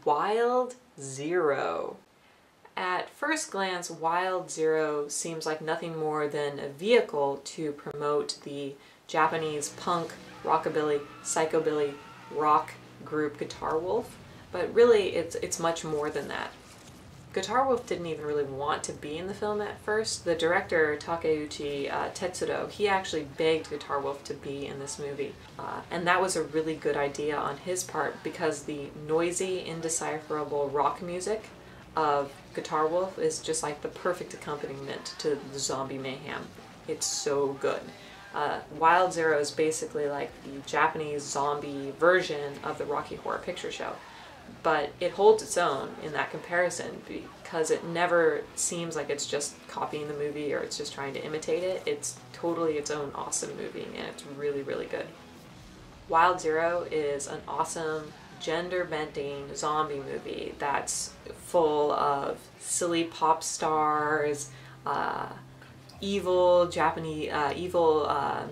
Wild Zero. At first glance, Wild Zero seems like nothing more than a vehicle to promote the Japanese punk, rockabilly, psychobilly, rock group Guitar Wolf, but really it's much more than that. Guitar Wolf didn't even really want to be in the film at first. The director, Takeuchi Tetsuro, he actually begged Guitar Wolf to be in this movie. And that was a really good idea on his part because the noisy, indecipherable rock music of Guitar Wolf is just like the perfect accompaniment to the zombie mayhem. It's so good. Wild Zero is basically like the Japanese zombie version of the Rocky Horror Picture Show. But it holds its own in that comparison because it never seems like it's just copying the movie or it's just trying to imitate it. It's totally its own awesome movie and it's really, really good. Wild Zero is an awesome gender-bending zombie movie that's full of silly pop stars, evil Japanese,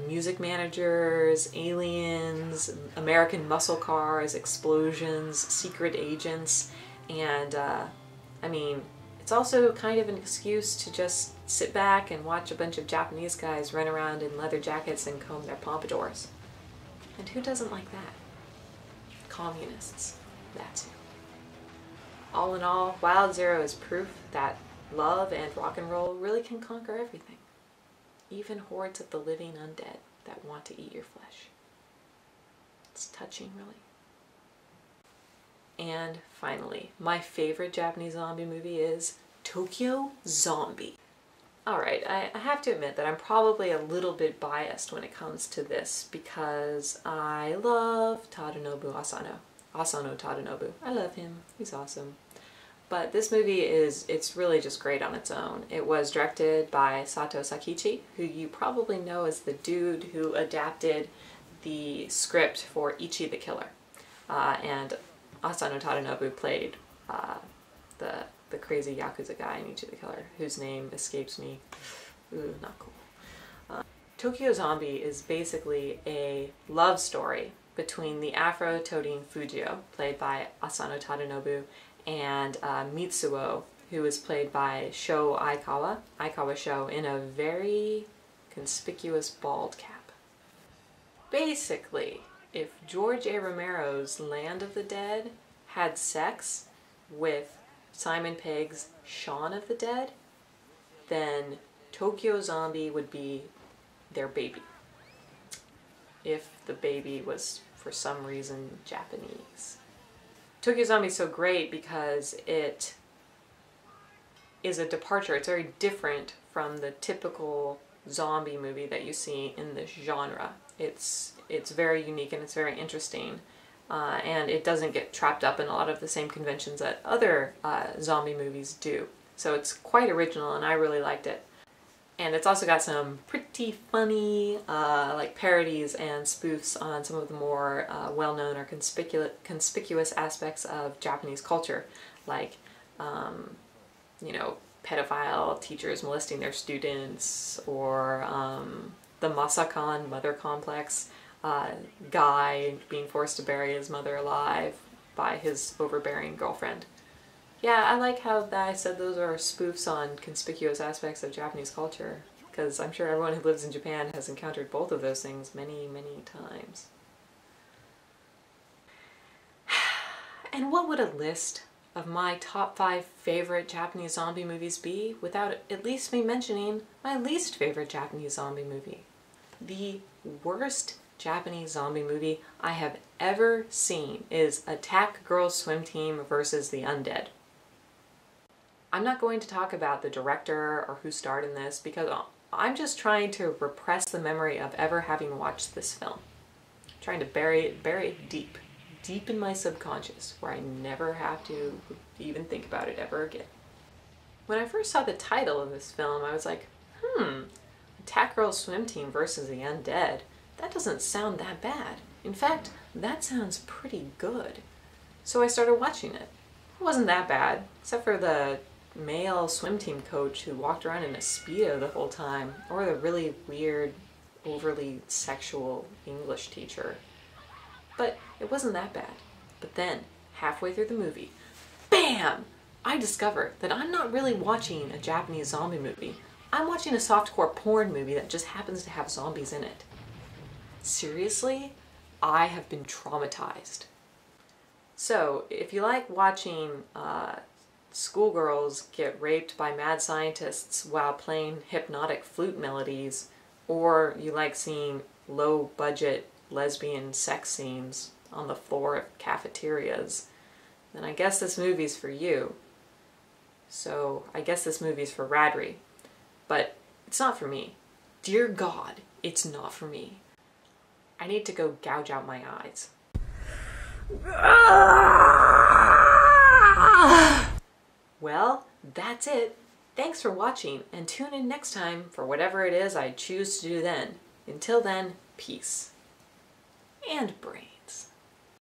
music managers, aliens, American muscle cars, explosions, secret agents, and I mean, it's also kind of an excuse to just sit back and watch a bunch of Japanese guys run around in leather jackets and comb their pompadours. And who doesn't like that? Communists. That's who. All in all, Wild Zero is proof that love and rock and roll really can conquer everything. Even hordes of the living undead that want to eat your flesh. It's touching, really. And finally, my favorite Japanese zombie movie is Tokyo Zombie. Alright, I have to admit that I'm probably a little bit biased when it comes to this because I love Tadanobu Asano. Asano Tadanobu. I love him. He's awesome. But this movie it's really just great on its own. It was directed by Sato Sakichi, who you probably know as the dude who adapted the script for Ichi the Killer. And Asano Tadanobu played the crazy Yakuza guy in Ichi the Killer, whose name escapes me. Ooh, not cool. Tokyo Zombie is basically a love story between the Afro-toting Fujio, played by Asano Tadanobu, and Mitsuo, who is played by Sho Aikawa Sho, in a very conspicuous bald cap. Basically, if George A. Romero's Land of the Dead had sex with Simon Pegg's Shaun of the Dead, then Tokyo Zombie would be their baby. If the baby was, for some reason, Japanese. Tokyo Zombie is so great because it is a departure. It's very different from the typical zombie movie that you see in this genre. It's very unique and it's very interesting. And it doesn't get trapped up in a lot of the same conventions that other zombie movies do. So it's quite original and I really liked it. And it's also got some pretty funny like parodies and spoofs on some of the more well-known or conspicuous aspects of Japanese culture, like, you know, pedophile teachers molesting their students, or the Masakan mother complex, guy being forced to bury his mother alive by his overbearing girlfriend. Yeah, I like how I said those are spoofs on conspicuous aspects of Japanese culture, because I'm sure everyone who lives in Japan has encountered both of those things many, many times. And what would a list of my top 5 favorite Japanese zombie movies be without at least me mentioning my least favorite Japanese zombie movie? The worst Japanese zombie movie I have ever seen is Attack Girls Swim Team versus the Undead. I'm not going to talk about the director or who starred in this because I'm just trying to repress the memory of ever having watched this film. I'm trying to bury it deep in my subconscious where I never have to even think about it ever again. When I first saw the title of this film, I was like, Attack Girls Swim Team versus the Undead. That doesn't sound that bad. In fact, that sounds pretty good. So I started watching it. It wasn't that bad, except for the male swim team coach who walked around in a Speedo the whole time, or the really weird, overly sexual English teacher. But it wasn't that bad. But then, halfway through the movie, bam! I discover that I'm not really watching a Japanese zombie movie. I'm watching a softcore porn movie that just happens to have zombies in it. Seriously? I have been traumatized. So, if you like watching schoolgirls get raped by mad scientists while playing hypnotic flute melodies, or you like seeing low-budget lesbian sex scenes on the floor of cafeterias, then I guess this movie's for you. So, I guess this movie's for Radri. But it's not for me. Dear God, it's not for me. I need to go gouge out my eyes. Well, that's it. Thanks for watching, and tune in next time for whatever it is I choose to do then. Until then, peace. And brains.